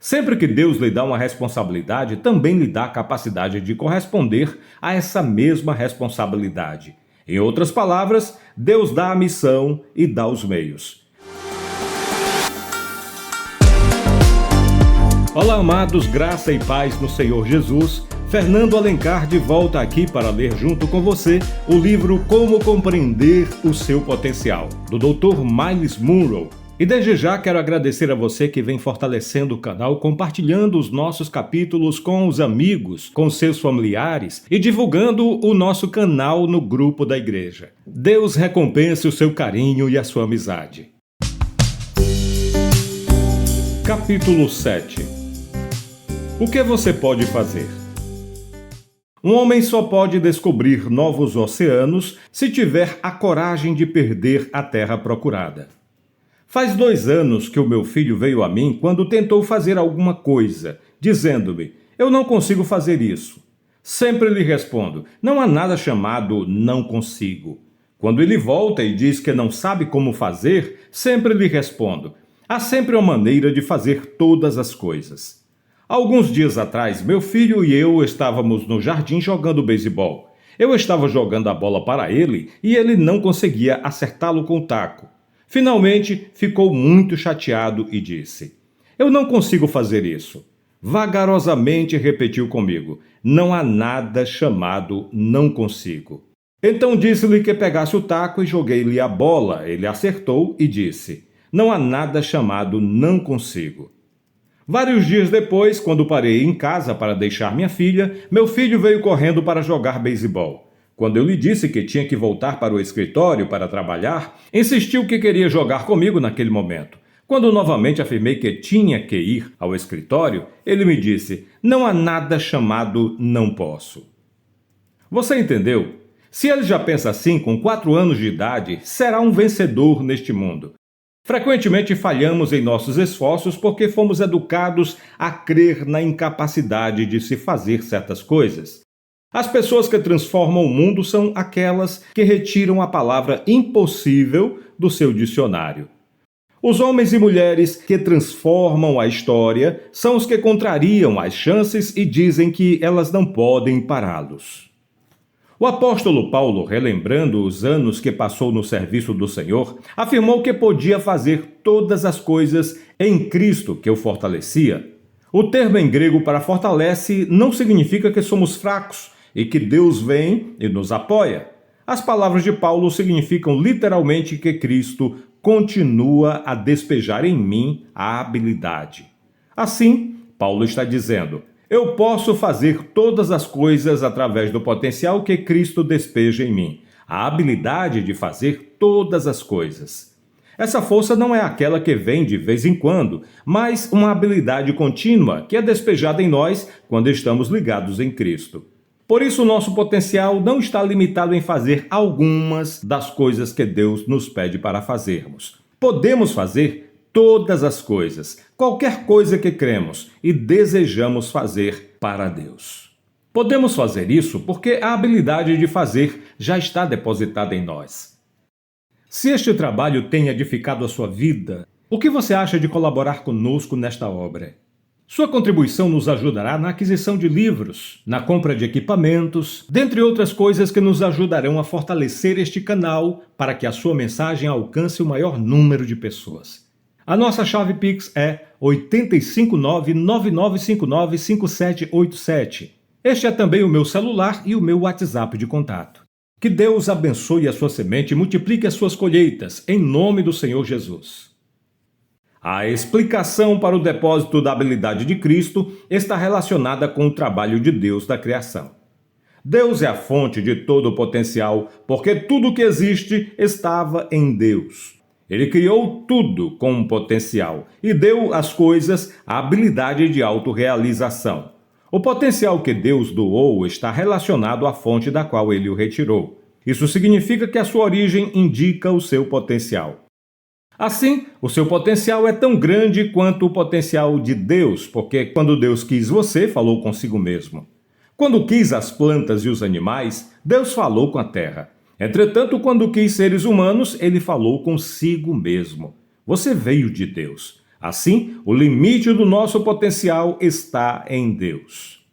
Sempre que Deus lhe dá uma responsabilidade, também lhe dá a capacidade de corresponder a essa mesma responsabilidade. Em outras palavras, Deus dá a missão e dá os meios. Olá, amados, graça e paz no Senhor Jesus. Fernando Alencar de volta aqui para ler junto com você o livro Como Compreender o Seu Potencial, do Dr. Myles Munroe. E desde já quero agradecer a você que vem fortalecendo o canal, compartilhando os nossos capítulos com os amigos, com seus familiares e divulgando o nosso canal no grupo da igreja. Deus recompense o seu carinho e a sua amizade. Capítulo 7. O que você pode fazer? Um homem só pode descobrir novos oceanos se tiver a coragem de perder a terra procurada. Faz 2 anos que o meu filho veio a mim quando tentou fazer alguma coisa, dizendo-me: eu não consigo fazer isso. Sempre lhe respondo: não há nada chamado não consigo. Quando ele volta e diz que não sabe como fazer, sempre lhe respondo: há sempre uma maneira de fazer todas as coisas. Alguns dias atrás, meu filho e eu estávamos no jardim jogando beisebol. Eu estava jogando a bola para ele e ele não conseguia acertá-lo com o taco. Finalmente, ficou muito chateado e disse: eu não consigo fazer isso. Vagarosamente repetiu comigo: não há nada chamado não consigo. Então disse-lhe que pegasse o taco e joguei-lhe a bola. Ele acertou e disse: não há nada chamado não consigo. Vários dias depois, quando parei em casa para deixar minha filha, meu filho veio correndo para jogar beisebol. Quando eu lhe disse que tinha que voltar para o escritório para trabalhar, insistiu que queria jogar comigo naquele momento. Quando novamente afirmei que tinha que ir ao escritório, ele me disse: não há nada chamado não posso. Você entendeu? Se ele já pensa assim com 4 anos de idade, será um vencedor neste mundo. Frequentemente falhamos em nossos esforços porque fomos educados a crer na incapacidade de se fazer certas coisas. As pessoas que transformam o mundo são aquelas que retiram a palavra impossível do seu dicionário. Os homens e mulheres que transformam a história são os que contrariam as chances e dizem que elas não podem pará-los. O apóstolo Paulo, relembrando os anos que passou no serviço do Senhor, afirmou que podia fazer todas as coisas em Cristo que o fortalecia. O termo em grego para fortalece não significa que somos fracos e que Deus vem e nos apoia. As palavras de Paulo significam literalmente que Cristo continua a despejar em mim a habilidade. Assim, Paulo está dizendo: eu posso fazer todas as coisas através do potencial que Cristo despeja em mim, a habilidade de fazer todas as coisas. Essa força não é aquela que vem de vez em quando, mas uma habilidade contínua que é despejada em nós quando estamos ligados em Cristo. Por isso, o nosso potencial não está limitado em fazer algumas das coisas que Deus nos pede para fazermos. Podemos fazer todas as coisas, qualquer coisa que cremos e desejamos fazer para Deus. Podemos fazer isso porque a habilidade de fazer já está depositada em nós. Se este trabalho tem edificado a sua vida, o que você acha de colaborar conosco nesta obra? Sua contribuição nos ajudará na aquisição de livros, na compra de equipamentos, dentre outras coisas que nos ajudarão a fortalecer este canal para que a sua mensagem alcance o maior número de pessoas. A nossa chave Pix é 859-9959-5787. Este é também o meu celular e o meu WhatsApp de contato. Que Deus abençoe a sua semente e multiplique as suas colheitas, em nome do Senhor Jesus. A explicação para o depósito da habilidade de Cristo está relacionada com o trabalho de Deus da criação. Deus é a fonte de todo o potencial, porque tudo o que existe estava em Deus. Ele criou tudo com um potencial e deu às coisas a habilidade de autorrealização. O potencial que Deus doou está relacionado à fonte da qual ele o retirou. Isso significa que a sua origem indica o seu potencial. Assim, o seu potencial é tão grande quanto o potencial de Deus, porque quando Deus quis você, falou consigo mesmo. Quando quis as plantas e os animais, Deus falou com a terra. Entretanto, quando quis seres humanos, ele falou consigo mesmo. Você veio de Deus. Assim, o limite do nosso potencial está em Deus.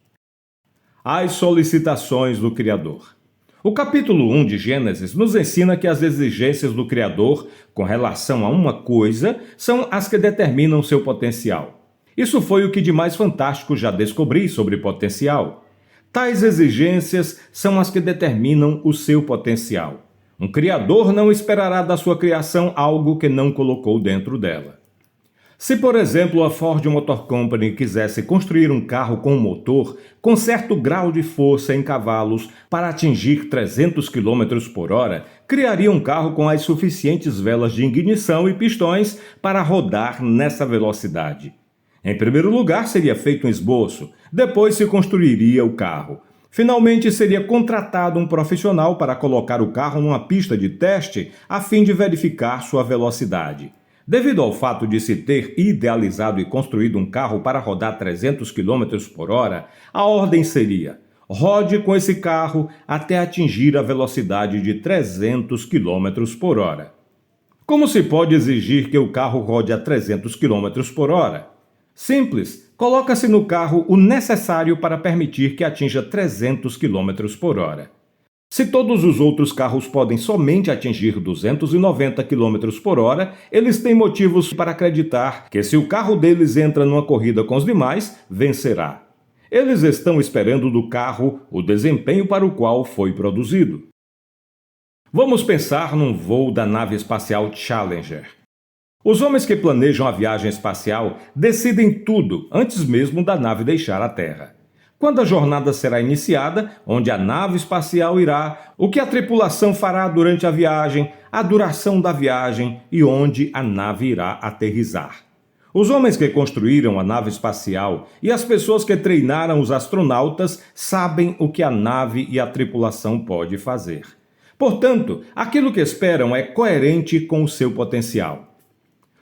As solicitações do Criador. O capítulo 1 de Gênesis nos ensina que as exigências do Criador com relação a uma coisa são as que determinam seu potencial. Isso foi o que de mais fantástico já descobri sobre potencial. Tais exigências são as que determinam o seu potencial. Um Criador não esperará da sua criação algo que não colocou dentro dela. Se, por exemplo, a Ford Motor Company quisesse construir um carro com um motor com certo grau de força em cavalos para atingir 300 km por hora, criaria um carro com as suficientes velas de ignição e pistões para rodar nessa velocidade. Em primeiro lugar, seria feito um esboço, depois se construiria o carro. Finalmente, seria contratado um profissional para colocar o carro numa pista de teste a fim de verificar sua velocidade. Devido ao fato de se ter idealizado e construído um carro para rodar 300 km por hora, a ordem seria: rode com esse carro até atingir a velocidade de 300 km por hora. Como se pode exigir que o carro rode a 300 km por hora? Simples, coloca-se no carro o necessário para permitir que atinja 300 km por hora. Se todos os outros carros podem somente atingir 290 km por hora, eles têm motivos para acreditar que se o carro deles entra numa corrida com os demais, vencerá. Eles estão esperando do carro o desempenho para o qual foi produzido. Vamos pensar num voo da nave espacial Challenger. Os homens que planejam a viagem espacial decidem tudo antes mesmo da nave deixar a Terra. Quando a jornada será iniciada, onde a nave espacial irá, o que a tripulação fará durante a viagem, a duração da viagem e onde a nave irá aterrissar. Os homens que construíram a nave espacial e as pessoas que treinaram os astronautas sabem o que a nave e a tripulação pode fazer. Portanto, aquilo que esperam é coerente com o seu potencial.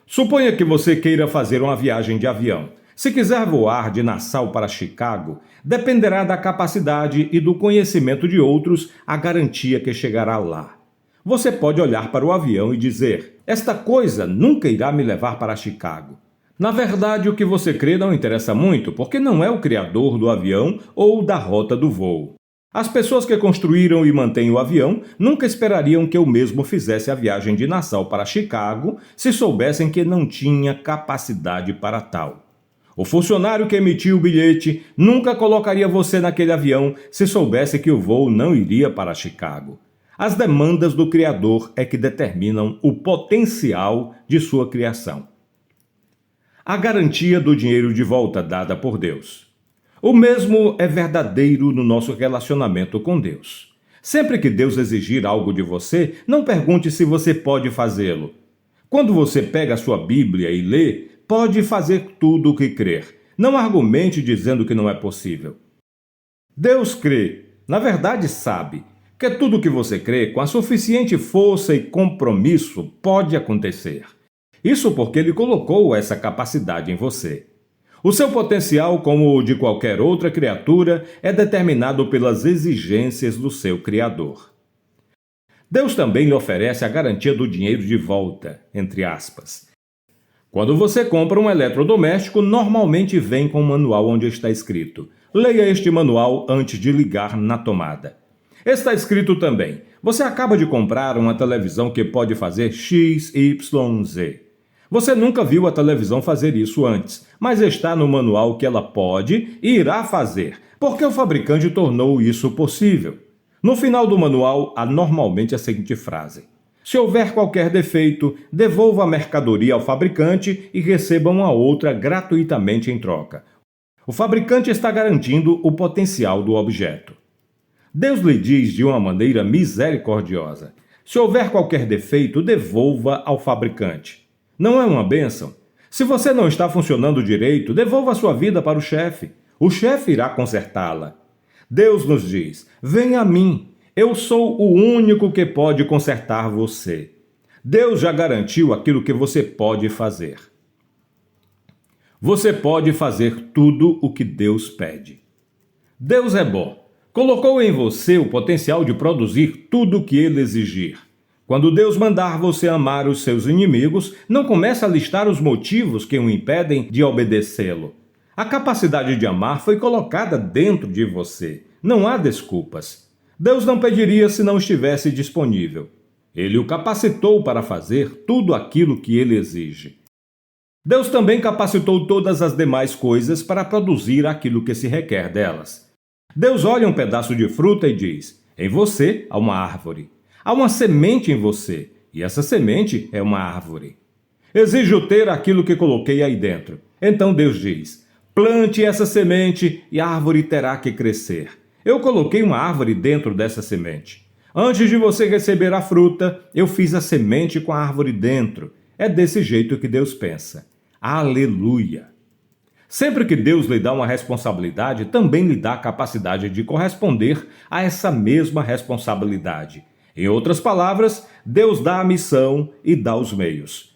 Suponha que você queira fazer uma viagem de avião. Se quiser voar de Nassau para Chicago, dependerá da capacidade e do conhecimento de outros a garantia que chegará lá. Você pode olhar para o avião e dizer: esta coisa nunca irá me levar para Chicago. Na verdade, o que você crê não interessa muito, porque não é o criador do avião ou da rota do voo. As pessoas que construíram e mantêm o avião nunca esperariam que eu mesmo fizesse a viagem de Nassau para Chicago se soubessem que não tinha capacidade para tal. O funcionário que emitiu o bilhete nunca colocaria você naquele avião se soubesse que o voo não iria para Chicago. As demandas do Criador é que determinam o potencial de sua criação. A garantia do dinheiro de volta dada por Deus. O mesmo é verdadeiro no nosso relacionamento com Deus. Sempre que Deus exigir algo de você, não pergunte se você pode fazê-lo. Quando você pega a sua Bíblia e lê, pode fazer tudo o que crer. Não argumente dizendo que não é possível. Deus crê, na verdade sabe, que tudo o que você crê, com a suficiente força e compromisso, pode acontecer. Isso porque Ele colocou essa capacidade em você. O seu potencial, como o de qualquer outra criatura, é determinado pelas exigências do seu Criador. Deus também lhe oferece a garantia do dinheiro de volta, entre aspas. Quando você compra um eletrodoméstico, normalmente vem com um manual onde está escrito: leia este manual antes de ligar na tomada. Está escrito também: você acaba de comprar uma televisão que pode fazer X, Y, Z. Você nunca viu a televisão fazer isso antes, mas está no manual que ela pode e irá fazer, porque o fabricante tornou isso possível. No final do manual, há normalmente a seguinte frase: se houver qualquer defeito, devolva a mercadoria ao fabricante e receba uma outra gratuitamente em troca. O fabricante está garantindo o potencial do objeto. Deus lhe diz de uma maneira misericordiosa: se houver qualquer defeito, devolva ao fabricante. Não é uma bênção? Se você não está funcionando direito, devolva a sua vida para o chefe. O chefe irá consertá-la. Deus nos diz: venha a mim. Eu sou o único que pode consertar você. Deus já garantiu aquilo que você pode fazer. Você pode fazer tudo o que Deus pede. Deus é bom. Colocou em você o potencial de produzir tudo o que Ele exigir. Quando Deus mandar você amar os seus inimigos, não comece a listar os motivos que o impedem de obedecê-lo. A capacidade de amar foi colocada dentro de você. Não há desculpas. Deus não pediria se não estivesse disponível. Ele o capacitou para fazer tudo aquilo que ele exige. Deus também capacitou todas as demais coisas para produzir aquilo que se requer delas. Deus olha um pedaço de fruta e diz: em você há uma árvore. Há uma semente em você, e essa semente é uma árvore. Exijo ter aquilo que coloquei aí dentro. Então Deus diz: plante essa semente e a árvore terá que crescer. Eu coloquei uma árvore dentro dessa semente. Antes de você receber a fruta, eu fiz a semente com a árvore dentro. É desse jeito que Deus pensa. Aleluia! Sempre que Deus lhe dá uma responsabilidade, também lhe dá a capacidade de corresponder a essa mesma responsabilidade. Em outras palavras, Deus dá a missão e dá os meios.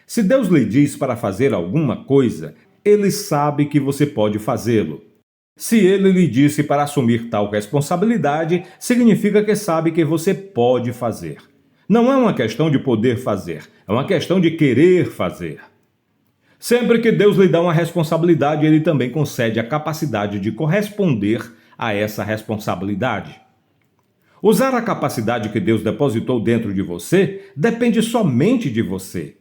Se Deus lhe diz para fazer alguma coisa, Ele sabe que você pode fazê-lo. Se Ele lhe disse para assumir tal responsabilidade, significa que sabe que você pode fazer. Não é uma questão de poder fazer, é uma questão de querer fazer. Sempre que Deus lhe dá uma responsabilidade, Ele também concede a capacidade de corresponder a essa responsabilidade. Usar a capacidade que Deus depositou dentro de você depende somente de você.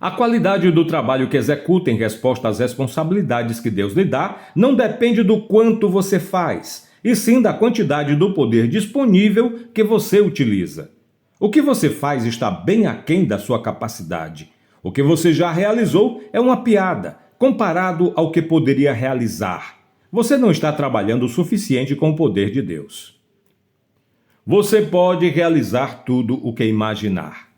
A qualidade do trabalho que executa em resposta às responsabilidades que Deus lhe dá não depende do quanto você faz, e sim da quantidade do poder disponível que você utiliza. O que você faz está bem aquém da sua capacidade. O que você já realizou é uma piada, comparado ao que poderia realizar. Você não está trabalhando o suficiente com o poder de Deus. Você pode realizar tudo o que imaginar.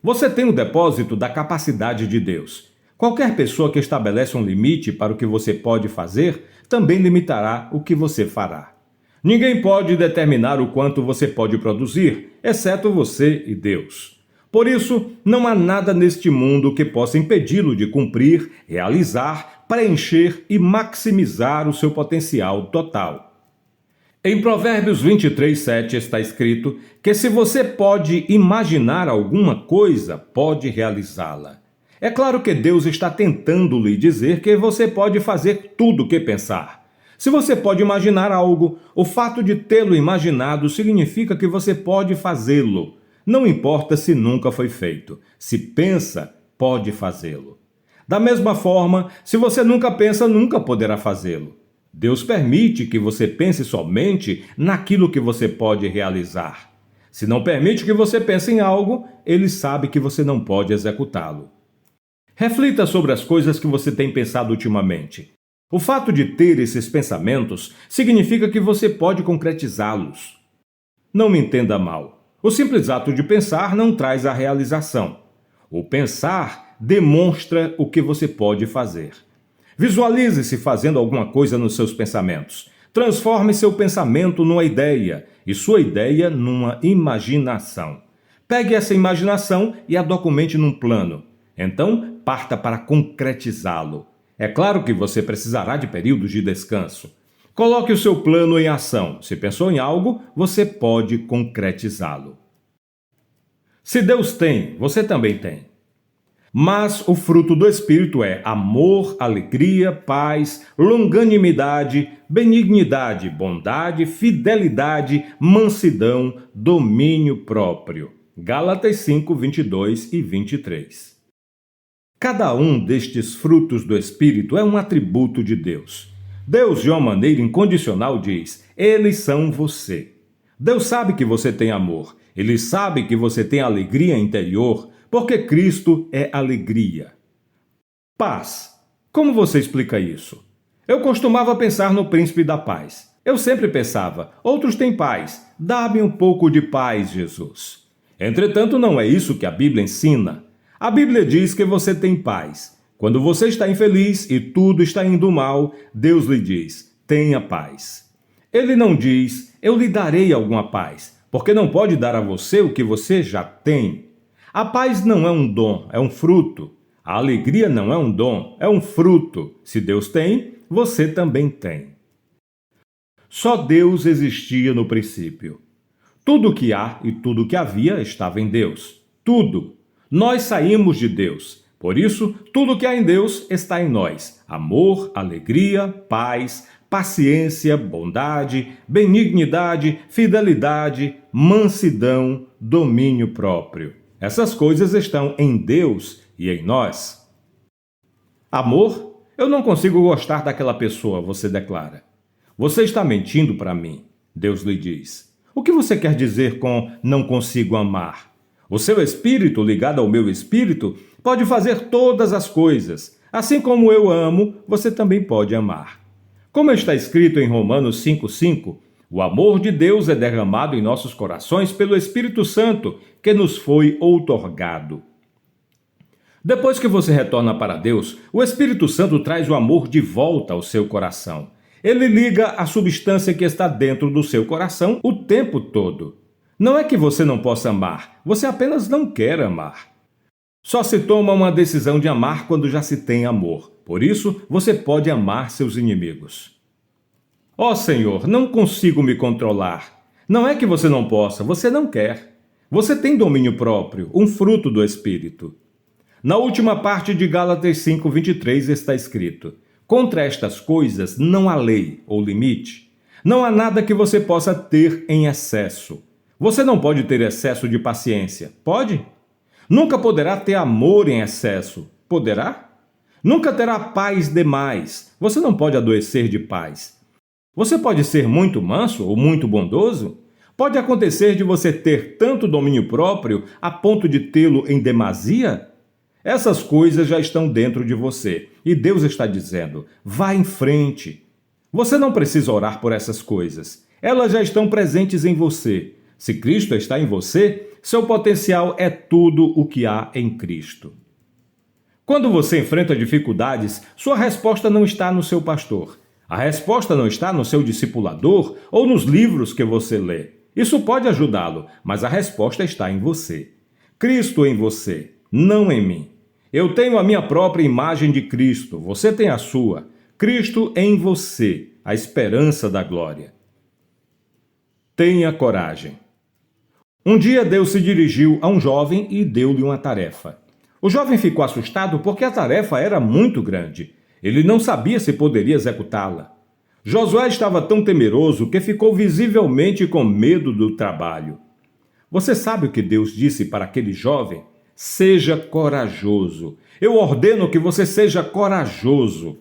Você tem o depósito da capacidade de Deus. Qualquer pessoa que estabelece um limite para o que você pode fazer, também limitará o que você fará. Ninguém pode determinar o quanto você pode produzir, exceto você e Deus. Por isso, não há nada neste mundo que possa impedi-lo de cumprir, realizar, preencher e maximizar o seu potencial total. Em Provérbios 23:7 está escrito que se você pode imaginar alguma coisa, pode realizá-la. É claro que Deus está tentando lhe dizer que você pode fazer tudo o que pensar. Se você pode imaginar algo, o fato de tê-lo imaginado significa que você pode fazê-lo. Não importa se nunca foi feito. Se pensa, pode fazê-lo. Da mesma forma, se você nunca pensa, nunca poderá fazê-lo. Deus permite que você pense somente naquilo que você pode realizar. Se não permite que você pense em algo, Ele sabe que você não pode executá-lo. Reflita sobre as coisas que você tem pensado ultimamente. O fato de ter esses pensamentos significa que você pode concretizá-los. Não me entenda mal. O simples ato de pensar não traz a realização. O pensar demonstra o que você pode fazer. Visualize-se fazendo alguma coisa nos seus pensamentos. Transforme seu pensamento numa ideia e sua ideia numa imaginação. Pegue essa imaginação e a documente num plano. Então, parta para concretizá-lo. É claro que você precisará de períodos de descanso. Coloque o seu plano em ação. Se pensou em algo, você pode concretizá-lo. Se Deus tem, você também tem. Mas o fruto do Espírito é amor, alegria, paz, longanimidade, benignidade, bondade, fidelidade, mansidão, domínio próprio. Gálatas 5, 22 e 23. Cada um destes frutos do Espírito é um atributo de Deus. Deus, de uma maneira incondicional, diz: eles são você. Deus sabe que você tem amor. Ele sabe que você tem alegria interior, porque Cristo é alegria. Paz. Como você explica isso? Eu costumava pensar no príncipe da paz. Eu sempre pensava: outros têm paz. Dá-me um pouco de paz, Jesus. Entretanto, não é isso que a Bíblia ensina. A Bíblia diz que você tem paz. Quando você está infeliz e tudo está indo mal, Deus lhe diz: tenha paz. Ele não diz: eu lhe darei alguma paz, porque não pode dar a você o que você já tem. A paz não é um dom, é um fruto. A alegria não é um dom, é um fruto. Se Deus tem, você também tem. Só Deus existia no princípio. Tudo que há e tudo que havia estava em Deus. Tudo. Nós saímos de Deus. Por isso, tudo que há em Deus está em nós. Amor, alegria, paz, paciência, bondade, benignidade, fidelidade, mansidão, domínio próprio. Essas coisas estão em Deus e em nós. Amor? Eu não consigo gostar daquela pessoa, você declara. Você está mentindo para mim, Deus lhe diz. O que você quer dizer com não consigo amar? O seu espírito, ligado ao meu espírito, pode fazer todas as coisas. Assim como eu amo, você também pode amar. Como está escrito em Romanos 5,5, o amor de Deus é derramado em nossos corações pelo Espírito Santo, que nos foi outorgado. Depois que você retorna para Deus, o Espírito Santo traz o amor de volta ao seu coração. Ele liga a substância que está dentro do seu coração o tempo todo. Não é que você não possa amar, você apenas não quer amar. Só se toma uma decisão de amar quando já se tem amor. Por isso, você pode amar seus inimigos. Ó Senhor, não consigo me controlar. Não é que você não possa, você não quer. Você tem domínio próprio, um fruto do Espírito. Na última parte de Gálatas 5:23 está escrito: contra estas coisas não há lei ou limite. Não há nada que você possa ter em excesso. Você não pode ter excesso de paciência, pode? Nunca poderá ter amor em excesso, poderá? Nunca terá paz demais, você não pode adoecer de paz. Você pode ser muito manso ou muito bondoso? Pode acontecer de você ter tanto domínio próprio a ponto de tê-lo em demasia? Essas coisas já estão dentro de você e Deus está dizendo: vá em frente. Você não precisa orar por essas coisas, elas já estão presentes em você. Se Cristo está em você, seu potencial é tudo o que há em Cristo. Quando você enfrenta dificuldades, sua resposta não está no seu pastor. A resposta não está no seu discipulador ou nos livros que você lê. Isso pode ajudá-lo, mas a resposta está em você. Cristo em você, não em mim. Eu tenho a minha própria imagem de Cristo, você tem a sua. Cristo em você, a esperança da glória. Tenha coragem. Um dia Deus se dirigiu a um jovem e deu-lhe uma tarefa. O jovem ficou assustado porque a tarefa era muito grande. Ele não sabia se poderia executá-la. Josué estava tão temeroso que ficou visivelmente com medo do trabalho. Você sabe o que Deus disse para aquele jovem? Seja corajoso. Eu ordeno que você seja corajoso.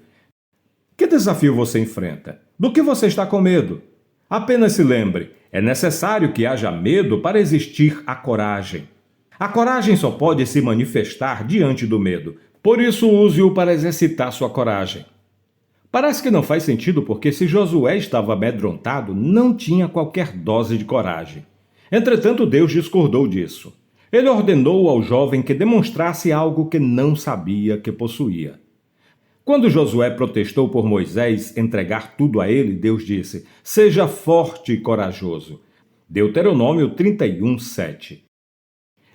Que desafio você enfrenta? Do que você está com medo? Apenas se lembre, é necessário que haja medo para existir a coragem. A coragem só pode se manifestar diante do medo, por isso use-o para exercitar sua coragem. Parece que não faz sentido porque se Josué estava amedrontado, não tinha qualquer dose de coragem. Entretanto, Deus discordou disso. Ele ordenou ao jovem que demonstrasse algo que não sabia que possuía. Quando Josué protestou por Moisés entregar tudo a ele, Deus disse: seja forte e corajoso. Deuteronômio 31:7.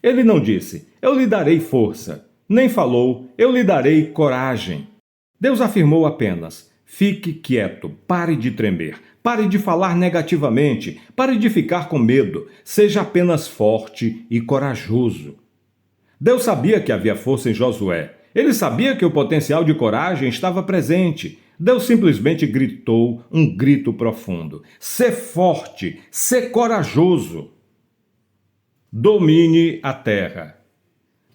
Ele não disse: eu lhe darei força, nem falou: eu lhe darei coragem. Deus afirmou apenas: fique quieto, pare de tremer, pare de falar negativamente, pare de ficar com medo, seja apenas forte e corajoso. Deus sabia que havia força em Josué. Ele sabia que o potencial de coragem estava presente. Deus simplesmente gritou um grito profundo: sê forte, sê corajoso. Domine a terra.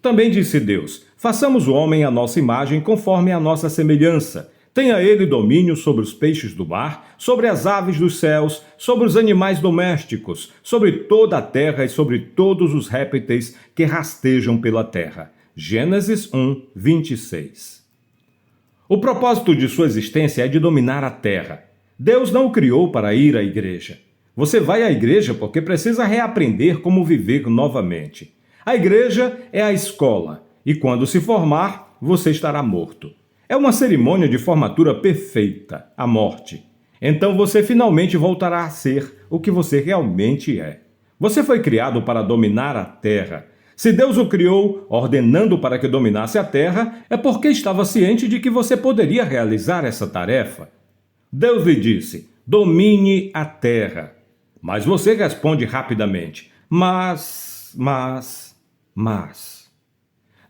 Também disse Deus: façamos o homem à nossa imagem conforme a nossa semelhança. Tenha ele domínio sobre os peixes do mar, sobre as aves dos céus, sobre os animais domésticos, sobre toda a terra e sobre todos os répteis que rastejam pela terra. Gênesis 1:26. O propósito de sua existência é de dominar a terra. Deus não o criou para ir à igreja. Você vai à igreja porque precisa reaprender como viver novamente. A igreja é a escola, e quando se formar, você estará morto. É uma cerimônia de formatura perfeita, a morte. Então você finalmente voltará a ser o que você realmente é. Você foi criado para dominar a terra. Se Deus o criou, ordenando para que dominasse a terra, é porque estava ciente de que você poderia realizar essa tarefa. Deus lhe disse: domine a terra. Mas você responde rapidamente: mas.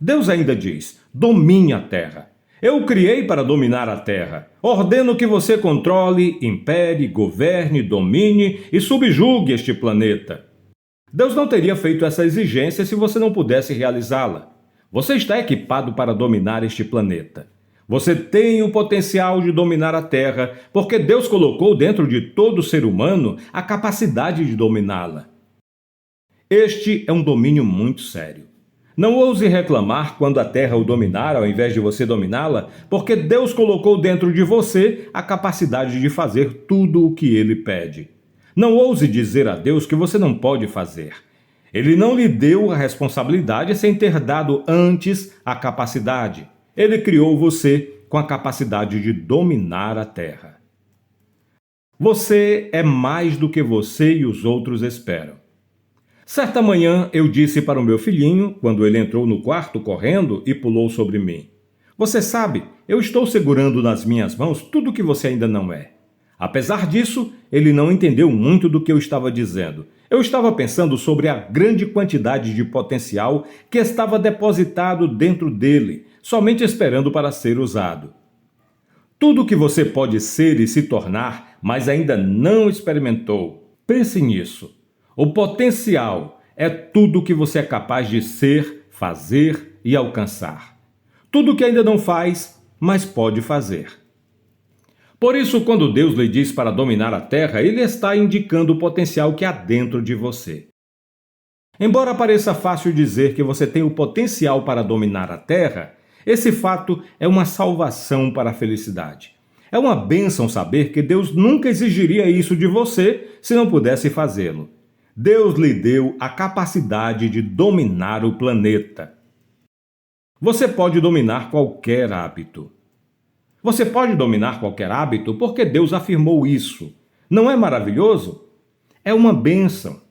Deus ainda diz: domine a terra. Eu o criei para dominar a terra. Ordeno que você controle, impere, governe, domine e subjugue este planeta. Deus não teria feito essa exigência se você não pudesse realizá-la. Você está equipado para dominar este planeta. Você tem o potencial de dominar a Terra, porque Deus colocou dentro de todo ser humano a capacidade de dominá-la. Este é um domínio muito sério. Não ouse reclamar quando a Terra o dominar ao invés de você dominá-la, porque Deus colocou dentro de você a capacidade de fazer tudo o que Ele pede. Não ouse dizer a Deus que você não pode fazer. Ele não lhe deu a responsabilidade sem ter dado antes a capacidade. Ele criou você com a capacidade de dominar a Terra. Você é mais do que você e os outros esperam. Certa manhã eu disse para o meu filhinho, quando ele entrou no quarto correndo e pulou sobre mim: você sabe, eu estou segurando nas minhas mãos tudo que você ainda não é. Apesar disso, ele não entendeu muito do que eu estava dizendo. Eu estava pensando sobre a grande quantidade de potencial que estava depositado dentro dele, somente esperando para ser usado. Tudo o que você pode ser e se tornar, mas ainda não experimentou. Pense nisso. O potencial é tudo o que você é capaz de ser, fazer e alcançar. Tudo o que ainda não faz, mas pode fazer. Por isso, quando Deus lhe diz para dominar a terra, Ele está indicando o potencial que há dentro de você. Embora pareça fácil dizer que você tem o potencial para dominar a terra, esse fato é uma salvação para a felicidade. É uma bênção saber que Deus nunca exigiria isso de você se não pudesse fazê-lo. Deus lhe deu a capacidade de dominar o planeta. Você pode dominar qualquer hábito. Você pode dominar qualquer hábito porque Deus afirmou isso. Não é maravilhoso? É uma bênção.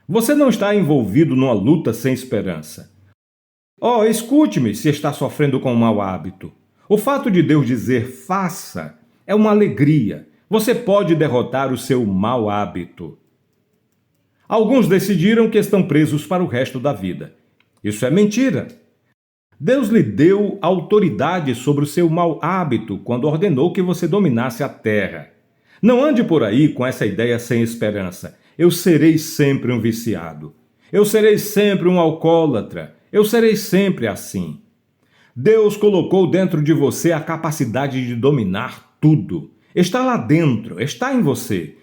Você não está envolvido numa luta sem esperança. Oh, escute-me se está sofrendo com um mau hábito. O fato de Deus dizer faça é uma alegria. Você pode derrotar o seu mau hábito. Alguns decidiram que estão presos para o resto da vida. Isso é mentira. Deus lhe deu autoridade sobre o seu mau hábito quando ordenou que você dominasse a terra. Não ande por aí com essa ideia sem esperança. Eu serei sempre um viciado. Eu serei sempre um alcoólatra. Eu serei sempre assim. Deus colocou dentro de você a capacidade de dominar tudo. Está lá dentro, está em você.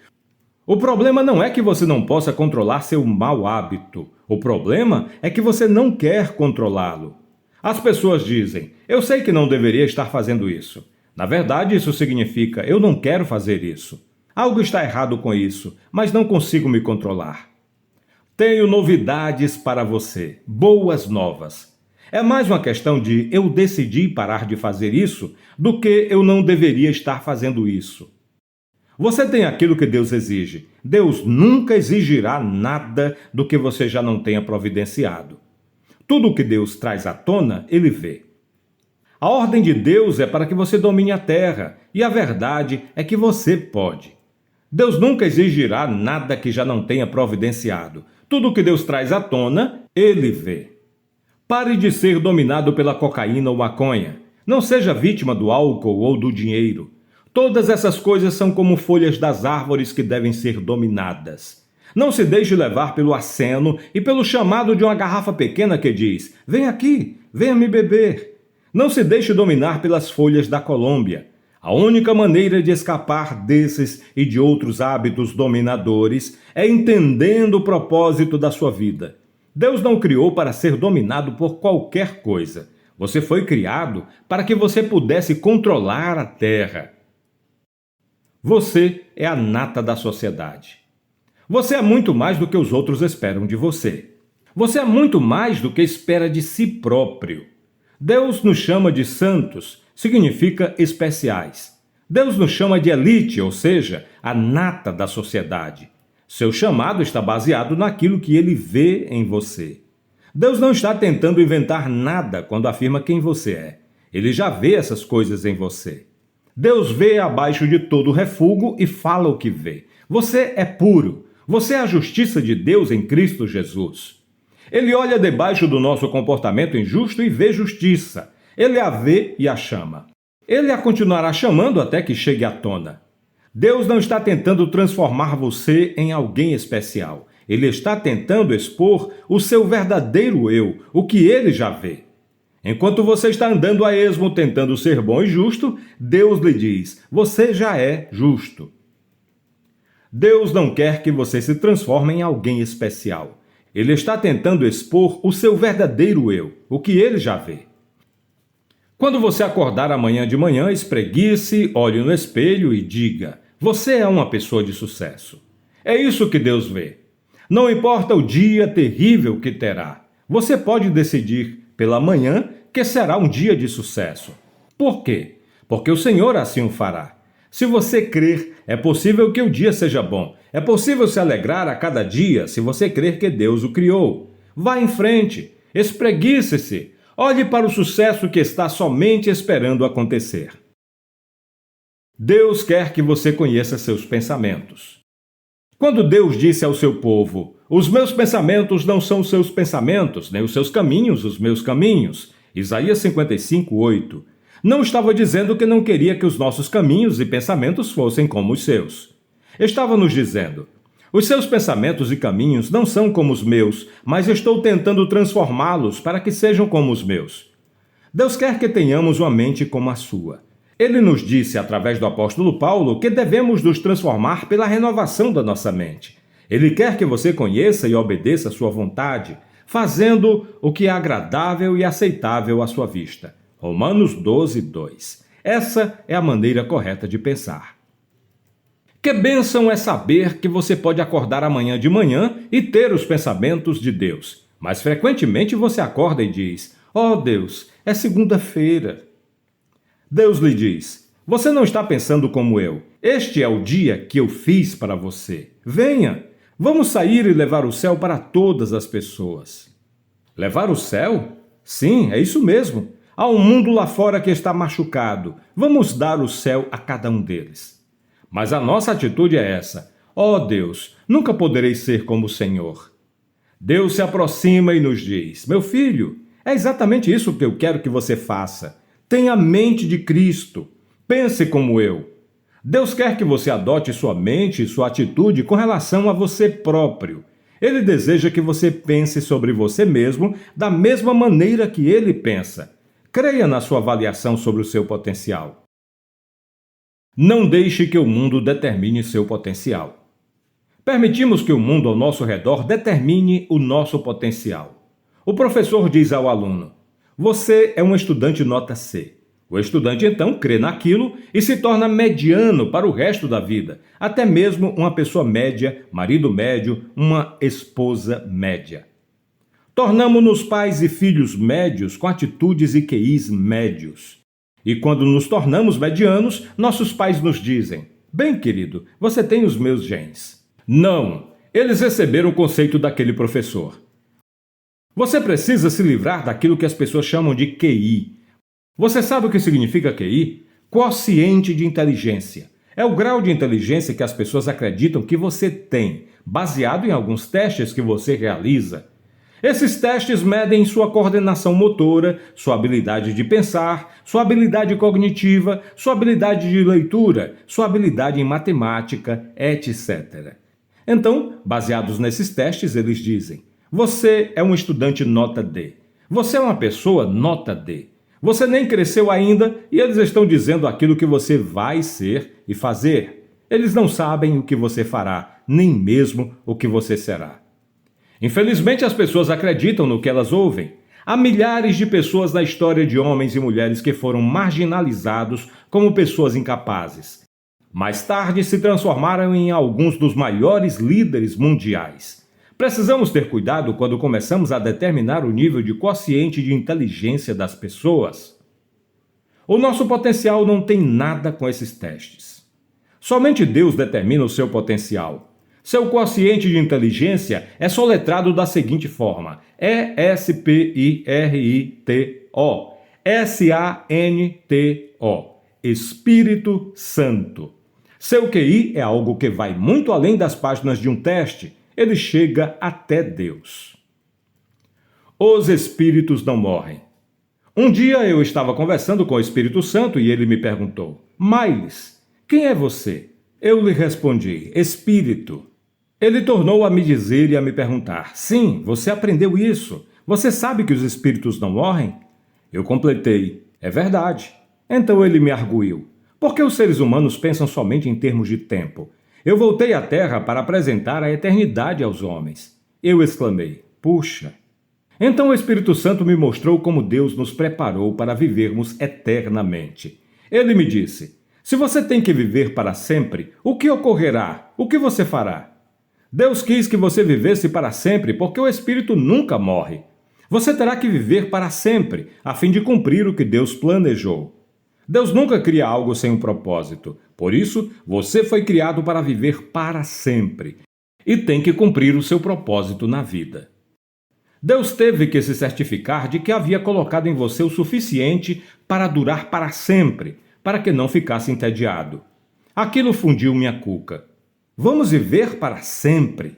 O problema não é que você não possa controlar seu mau hábito. O problema é que você não quer controlá-lo. As pessoas dizem: eu sei que não deveria estar fazendo isso. Na verdade, isso significa: eu não quero fazer isso. Algo está errado com isso, mas não consigo me controlar. Tenho novidades para você, boas novas. É mais uma questão de eu decidi parar de fazer isso do que eu não deveria estar fazendo isso. Você tem aquilo que Deus exige. Deus nunca exigirá nada do que você já não tenha providenciado. Tudo o que Deus traz à tona, Ele vê. A ordem de Deus é para que você domine a terra, e a verdade é que você pode. Deus nunca exigirá nada que já não tenha providenciado. Tudo o que Deus traz à tona, Ele vê. Pare de ser dominado pela cocaína ou maconha. Não seja vítima do álcool ou do dinheiro. Todas essas coisas são como folhas das árvores que devem ser dominadas. Não se deixe levar pelo aceno e pelo chamado de uma garrafa pequena que diz: vem aqui, venha me beber. Não se deixe dominar pelas folhas da Colômbia. A única maneira de escapar desses e de outros hábitos dominadores é entendendo o propósito da sua vida. Deus não criou para ser dominado por qualquer coisa. Você foi criado para que você pudesse controlar a terra. Você é a nata da sociedade. Você é muito mais do que os outros esperam de você. Você é muito mais do que espera de si próprio. Deus nos chama de santos, significa especiais. Deus nos chama de elite, ou seja, a nata da sociedade. Seu chamado está baseado naquilo que Ele vê em você. Deus não está tentando inventar nada quando afirma quem você é. Ele já vê essas coisas em você. Deus vê abaixo de todo refúgio e fala o que vê. Você é puro. Você é a justiça de Deus em Cristo Jesus. Ele olha debaixo do nosso comportamento injusto e vê justiça. Ele a vê e a chama. Ele a continuará chamando até que chegue à tona. Deus não está tentando transformar você em alguém especial. Ele está tentando expor o seu verdadeiro eu, o que ele já vê. Enquanto você está andando a esmo tentando ser bom e justo, Deus lhe diz: você já é justo. Deus não quer que você se transforme em alguém especial. Ele está tentando expor o seu verdadeiro eu, o que ele já vê. Quando você acordar amanhã de manhã, espreguice, olhe no espelho e diga: você é uma pessoa de sucesso. É isso que Deus vê. Não importa o dia terrível que terá, você pode decidir pela manhã que será um dia de sucesso. Por quê? Porque o Senhor assim o fará. Se você crer, é possível que o dia seja bom. É possível se alegrar a cada dia se você crer que Deus o criou. Vá em frente, espreguice-se, olhe para o sucesso que está somente esperando acontecer. Deus quer que você conheça seus pensamentos. Quando Deus disse ao seu povo: os meus pensamentos não são os seus pensamentos, nem os seus caminhos os meus caminhos, Isaías 55:8, não estava dizendo que não queria que os nossos caminhos e pensamentos fossem como os seus. Estava nos dizendo: os seus pensamentos e caminhos não são como os meus, mas estou tentando transformá-los para que sejam como os meus. Deus quer que tenhamos uma mente como a sua. Ele nos disse, através do apóstolo Paulo, que devemos nos transformar pela renovação da nossa mente. Ele quer que você conheça e obedeça a sua vontade, fazendo o que é agradável e aceitável à sua vista. Romanos 12:2. Essa é a maneira correta de pensar. Que bênção é saber que você pode acordar amanhã de manhã e ter os pensamentos de Deus. Mas frequentemente você acorda e diz: oh Deus, é segunda-feira. Deus lhe diz: você não está pensando como eu. Este é o dia que eu fiz para você. Venha, vamos sair e levar o céu para todas as pessoas. Levar o céu? Sim, é isso mesmo. Há um mundo lá fora que está machucado. Vamos dar o céu a cada um deles. Mas a nossa atitude é essa: ó Deus, nunca poderei ser como o Senhor. Deus se aproxima e nos diz: meu filho, é exatamente isso que eu quero que você faça. Tenha a mente de Cristo. Pense como eu. Deus quer que você adote sua mente e sua atitude com relação a você próprio. Ele deseja que você pense sobre você mesmo da mesma maneira que ele pensa. Creia na sua avaliação sobre o seu potencial. Não deixe que o mundo determine seu potencial. Permitimos que o mundo ao nosso redor determine o nosso potencial. O professor diz ao aluno: você é um estudante nota C. O estudante então crê naquilo e se torna mediano para o resto da vida, até mesmo uma pessoa média, marido médio, uma esposa média. Tornamo-nos pais e filhos médios com atitudes e QIs médios. E quando nos tornamos medianos, nossos pais nos dizem: bem, querido, você tem os meus genes. Não, eles receberam o conceito daquele professor. Você precisa se livrar daquilo que as pessoas chamam de QI. Você sabe o que significa QI? Quociente de inteligência. É o grau de inteligência que as pessoas acreditam que você tem, baseado em alguns testes que você realiza. Esses testes medem sua coordenação motora, sua habilidade de pensar, sua habilidade cognitiva, sua habilidade de leitura, sua habilidade em matemática, etc. Então, baseados nesses testes, eles dizem: você é um estudante nota D. Você é uma pessoa nota D. Você nem cresceu ainda e eles estão dizendo aquilo que você vai ser e fazer. Eles não sabem o que você fará, nem mesmo o que você será. Infelizmente, as pessoas acreditam no que elas ouvem. Há milhares de pessoas na história de homens e mulheres que foram marginalizados como pessoas incapazes. Mais tarde se transformaram em alguns dos maiores líderes mundiais. Precisamos ter cuidado quando começamos a determinar o nível de quociente de inteligência das pessoas. O nosso potencial não tem nada com esses testes. Somente Deus determina o seu potencial. Seu quociente de inteligência é soletrado da seguinte forma: ESPIRITO, SANTO. Espírito Santo. Seu QI é algo que vai muito além das páginas de um teste. Ele chega até Deus. Os espíritos não morrem. Um dia eu estava conversando com o Espírito Santo e ele me perguntou: Miles, quem é você? Eu lhe respondi: Espírito. Ele tornou a me dizer e a me perguntar: Sim, você aprendeu isso. Você sabe que os espíritos não morrem? Eu completei: É verdade. Então ele me arguiu: Por que os seres humanos pensam somente em termos de tempo? Eu voltei à Terra para apresentar a eternidade aos homens. Eu exclamei: Puxa! Então o Espírito Santo me mostrou como Deus nos preparou para vivermos eternamente. Ele me disse: Se você tem que viver para sempre, o que ocorrerá? O que você fará? Deus quis que você vivesse para sempre porque o Espírito nunca morre. Você terá que viver para sempre, a fim de cumprir o que Deus planejou. Deus nunca cria algo sem um propósito. Por isso, você foi criado para viver para sempre e tem que cumprir o seu propósito na vida. Deus teve que se certificar de que havia colocado em você o suficiente para durar para sempre, para que não ficasse entediado. Aquilo fundiu minha cuca. Vamos viver para sempre.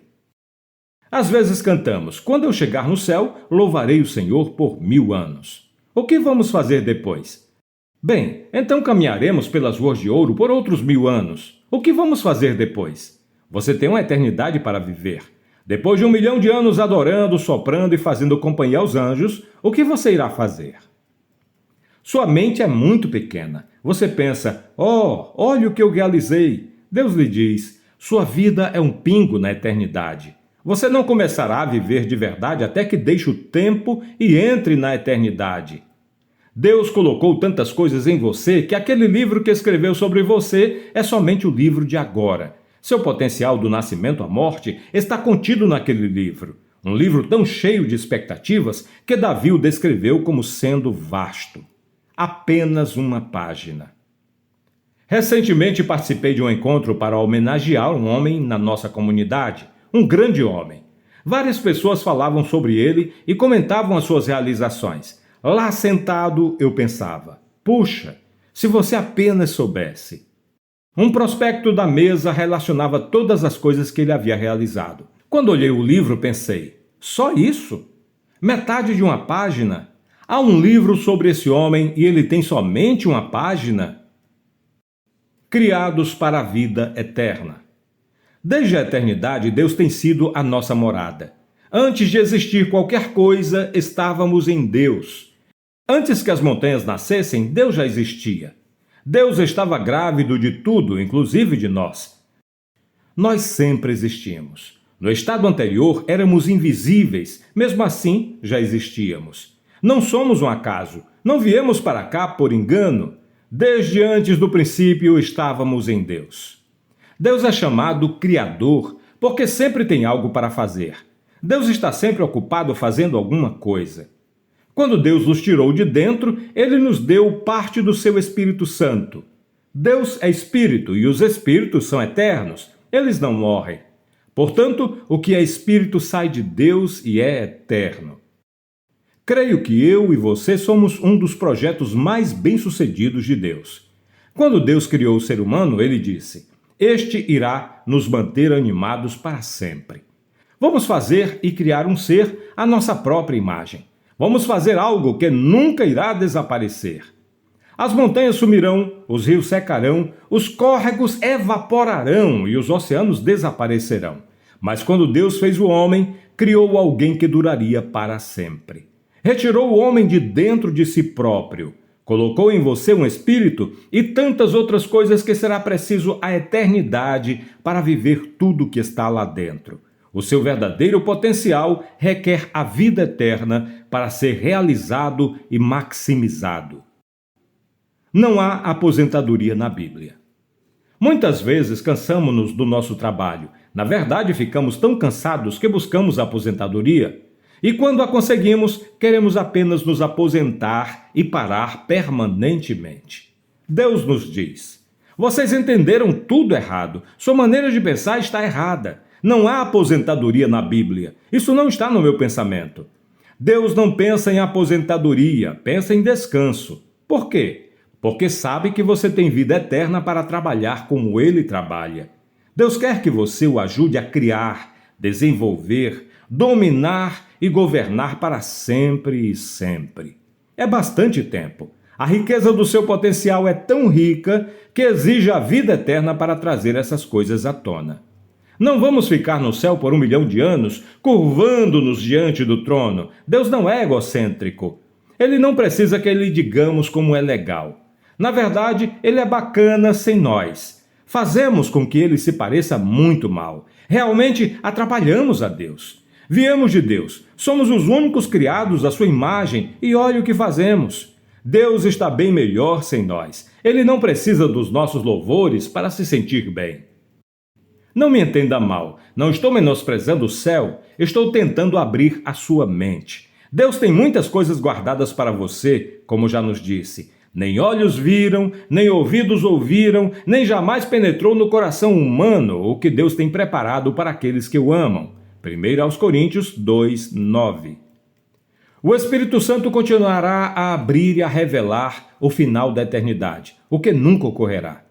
Às vezes cantamos: Quando eu chegar no céu, louvarei o Senhor por 1000 anos. O que vamos fazer depois? Bem, então caminharemos pelas ruas de ouro por outros 1000 anos. O que vamos fazer depois? Você tem uma eternidade para viver. Depois de 1 milhão de anos adorando, soprando e fazendo companhia aos anjos, o que você irá fazer? Sua mente é muito pequena. Você pensa: olha o que eu realizei. Deus lhe diz: sua vida é um pingo na eternidade. Você não começará a viver de verdade até que deixe o tempo e entre na eternidade. Deus colocou tantas coisas em você que aquele livro que escreveu sobre você é somente o livro de agora. Seu potencial do nascimento à morte está contido naquele livro. Um livro tão cheio de expectativas que Davi o descreveu como sendo vasto. Apenas uma página. Recentemente participei de um encontro para homenagear um homem na nossa comunidade, um grande homem. Várias pessoas falavam sobre ele e comentavam as suas realizações. Lá sentado eu pensava: puxa, se você apenas soubesse. Um prospecto da mesa relacionava todas as coisas que ele havia realizado. Quando olhei o livro, pensei: só isso? Metade de uma página? Há um livro sobre esse homem e ele tem somente uma página? Criados para a vida eterna. Desde a eternidade, Deus tem sido a nossa morada. Antes de existir qualquer coisa, estávamos em Deus. Antes que as montanhas nascessem, Deus já existia. Deus estava grávido de tudo, inclusive de nós. Nós sempre existimos. No estado anterior, éramos invisíveis, mesmo assim, já existíamos. Não somos um acaso, não viemos para cá por engano. Desde antes do princípio, estávamos em Deus. Deus é chamado Criador, porque sempre tem algo para fazer. Deus está sempre ocupado fazendo alguma coisa. Quando Deus nos tirou de dentro, Ele nos deu parte do seu Espírito Santo. Deus é Espírito e os Espíritos são eternos. Eles não morrem. Portanto, o que é Espírito sai de Deus e é eterno. Creio que eu e você somos um dos projetos mais bem-sucedidos de Deus. Quando Deus criou o ser humano, Ele disse: este irá nos manter animados para sempre. Vamos fazer e criar um ser à nossa própria imagem. Vamos fazer algo que nunca irá desaparecer. As montanhas sumirão, os rios secarão, os córregos evaporarão e os oceanos desaparecerão. Mas quando Deus fez o homem, criou alguém que duraria para sempre. Retirou o homem de dentro de si próprio. Colocou em você um espírito e tantas outras coisas que será preciso a eternidade para viver tudo o que está lá dentro. O seu verdadeiro potencial requer a vida eterna para ser realizado e maximizado. Não há aposentadoria na Bíblia. Muitas vezes cansamos-nos do nosso trabalho. Na verdade, ficamos tão cansados que buscamos a aposentadoria. E quando a conseguimos, queremos apenas nos aposentar e parar permanentemente. Deus nos diz: vocês entenderam tudo errado. Sua maneira de pensar está errada. Não há aposentadoria na Bíblia. Isso não está no meu pensamento. Deus não pensa em aposentadoria, pensa em descanso. Por quê? porque sabe que você tem vida eterna para trabalhar como Ele trabalha. Deus quer que você o ajude a criar, desenvolver, dominar e governar para sempre e sempre. É bastante tempo. A riqueza do seu potencial é tão rica que exige a vida eterna para trazer essas coisas à tona. Não vamos ficar no céu por 1 milhão de anos, curvando-nos diante do trono. Deus não é egocêntrico. Ele não precisa que lhe digamos como é legal. Na verdade, ele é bacana sem nós. Fazemos com que ele se pareça muito mal. Realmente atrapalhamos a Deus. Viemos de Deus, somos os únicos criados à sua imagem e olha o que fazemos. Deus está bem melhor sem nós. Ele não precisa dos nossos louvores para se sentir bem. Não me entenda mal, não estou menosprezando o céu, estou tentando abrir a sua mente. Deus tem muitas coisas guardadas para você, como já nos disse. Nem olhos viram, nem ouvidos ouviram, nem jamais penetrou no coração humano o que Deus tem preparado para aqueles que o amam. 1 Coríntios 2, 9. O Espírito Santo continuará a abrir e a revelar o final da eternidade, o que nunca ocorrerá.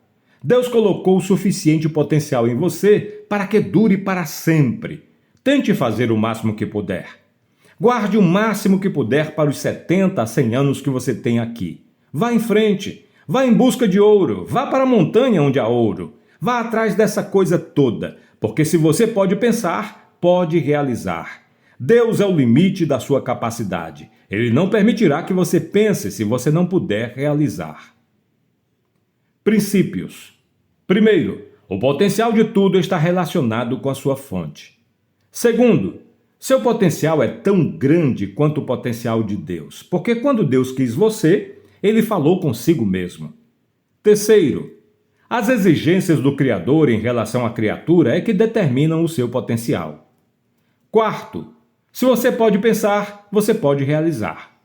Deus colocou o suficiente potencial em você para que dure para sempre. Tente fazer o máximo que puder. Guarde o máximo que puder para os 70 a 100 anos que você tem aqui. Vá em frente, vá em busca de ouro, vá para a montanha onde há ouro. Vá atrás dessa coisa toda, porque se você pode pensar, pode realizar. Deus é o limite da sua capacidade. Ele não permitirá que você pense se você não puder realizar. Princípios. Primeiro, o potencial de tudo está relacionado com a sua fonte. Segundo, seu potencial é tão grande quanto o potencial de Deus, porque quando Deus quis você, Ele falou consigo mesmo. Terceiro, as exigências do Criador em relação à criatura é que determinam o seu potencial. Quarto, se você pode pensar, você pode realizar.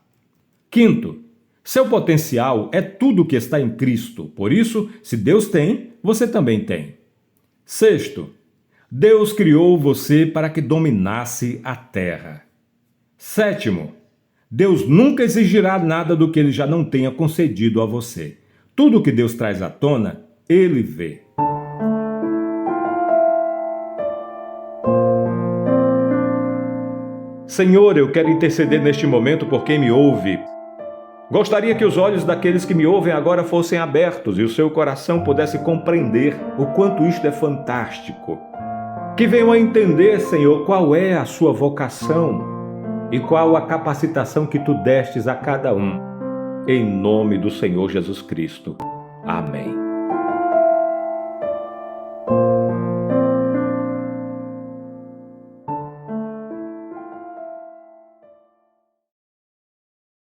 Quinto, seu potencial é tudo que está em Cristo, por isso, se Deus tem, você também tem. Sexto, Deus criou você para que dominasse a terra. Sétimo, Deus nunca exigirá nada do que Ele já não tenha concedido a você. Tudo que Deus traz à tona, Ele vê. Senhor, eu quero interceder neste momento por quem me ouve. Gostaria que os olhos daqueles que me ouvem agora fossem abertos e o seu coração pudesse compreender o quanto isto é fantástico. Que venham a entender, Senhor, qual é a sua vocação e qual a capacitação que tu destes a cada um. Em nome do Senhor Jesus Cristo. Amém.